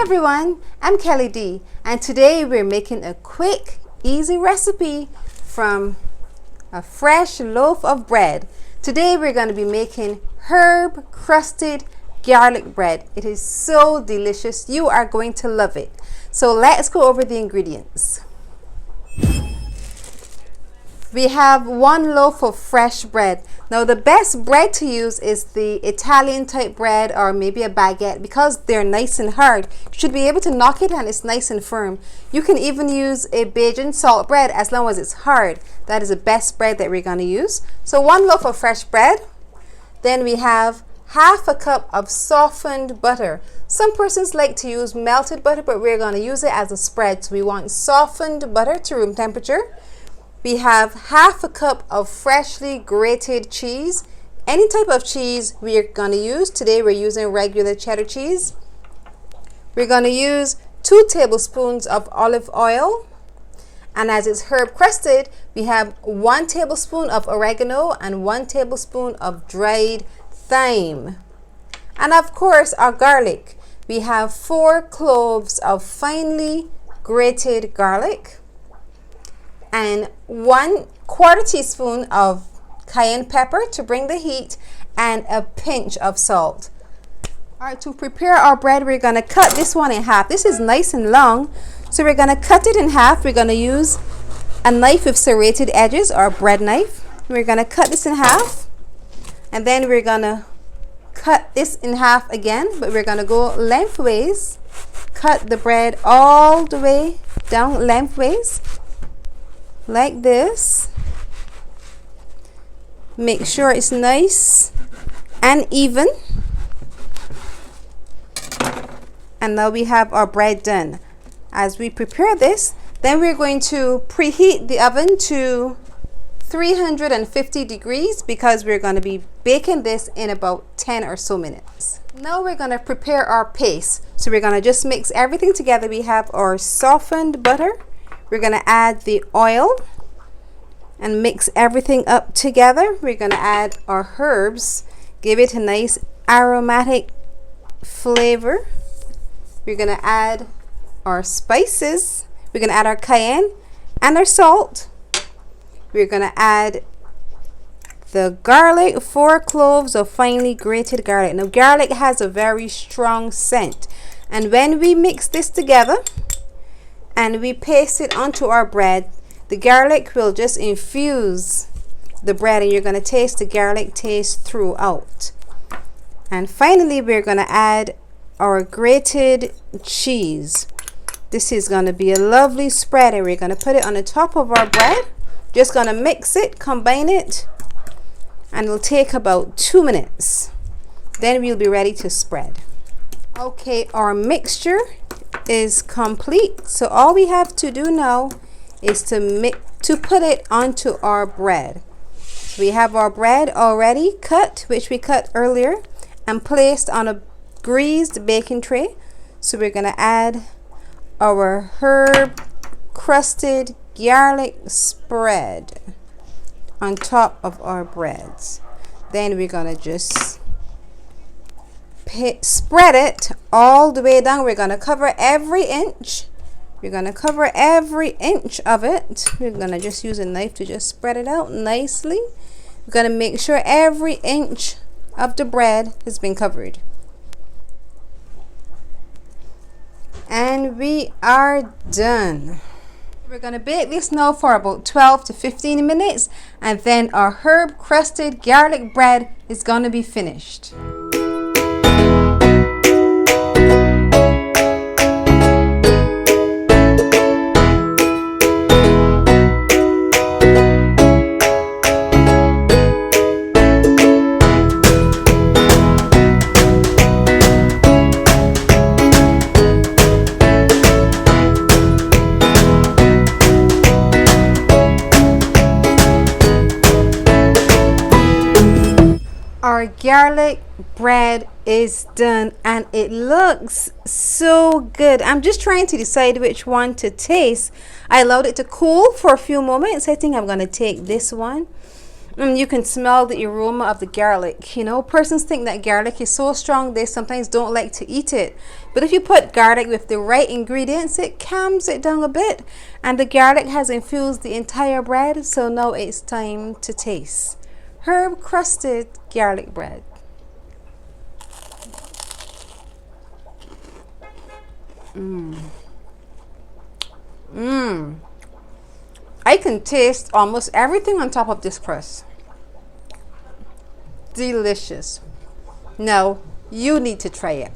everyone, I'm Kelly D, and today we're making a quick, easy recipe from a fresh loaf of bread. Today we're going to be making herb crusted garlic bread. It is so delicious. You are going to love it. So let's go over the ingredients. We have 1 loaf of fresh bread. Now the best bread to use is the Italian type bread or maybe a baguette because they're nice and hard. You should be able to knock it and it's nice and firm. You can even use a Bajan salt bread as long as it's hard. That is the best bread that we're going to use. So 1 loaf of fresh bread. Then we have half a cup of softened butter. Some persons like to use melted butter, but we're going to use it as a spread. So we want softened butter to room temperature. We have half a cup of freshly grated cheese. Any type of cheese we are going to use. Today we're using regular cheddar cheese. We're going to use 2 tablespoons of olive oil. And as it's herb crusted, we have 1 tablespoon of oregano and 1 tablespoon of dried thyme. And of course our garlic. We have 4 cloves of finely grated garlic and 1/4 teaspoon of cayenne pepper to bring the heat and a pinch of salt. Alright, to prepare our bread, we're going to cut this one in half. This is nice and long, so we're going to cut it in half. We're going to use a knife with serrated edges or a bread knife. We're going to cut this in half, and then we're going to cut this in half again, but we're going to go lengthways. Cut the bread all the way down lengthways like this. Make sure it's nice and even. And now we have our bread done. As we prepare this, then we're going to preheat the oven to 350 degrees because we're going to be baking this in about 10 or so minutes. Now we're going to prepare our paste. So we're going to just mix everything together. We have our softened butter. We're going to add the oil and mix everything up together. We're going to add our herbs, give it a nice aromatic flavor. We're going to add our spices. We're going to add our cayenne and our salt. We're going to add the garlic, 4 cloves of finely grated garlic. Now garlic has a very strong scent, and when we mix this together and we paste it onto our bread, the garlic will just infuse the bread and you're going to taste the garlic taste throughout. And finally we're going to add our grated cheese. This is going to be a lovely spread, and we're going to put it on the top of our bread. Just going to mix it, combine it, and it'll take about 2 minutes. Then we'll be ready to spread. Okay, our mixture is complete, so all we have to do now is to put it onto our bread. So we have our bread already cut, which we cut earlier, and placed on a greased baking tray. So we're going to add our herb crusted garlic spread on top of our breads. Then we're going to just spread it all the way down. We're going to cover every inch. We're going to cover every inch of it. We're going to just use a knife to just spread it out nicely. We're going to make sure every inch of the bread has been covered. And we are done. We're going to bake this now for about 12 to 15 minutes, and then our herb crusted garlic bread is going to be finished. Our garlic bread is done and it looks so good. I'm just trying to decide which one to taste. I allowed it to cool for a few moments. I think I'm going to take this one. You can smell the aroma of the garlic. You know, persons think that garlic is so strong they sometimes don't like to eat it. But if you put garlic with the right ingredients, it calms it down a bit. And the garlic has infused the entire bread, so now it's time to taste. Herb crusted garlic bread. I can taste almost everything on top of this crust. Delicious. Now, you need to try it.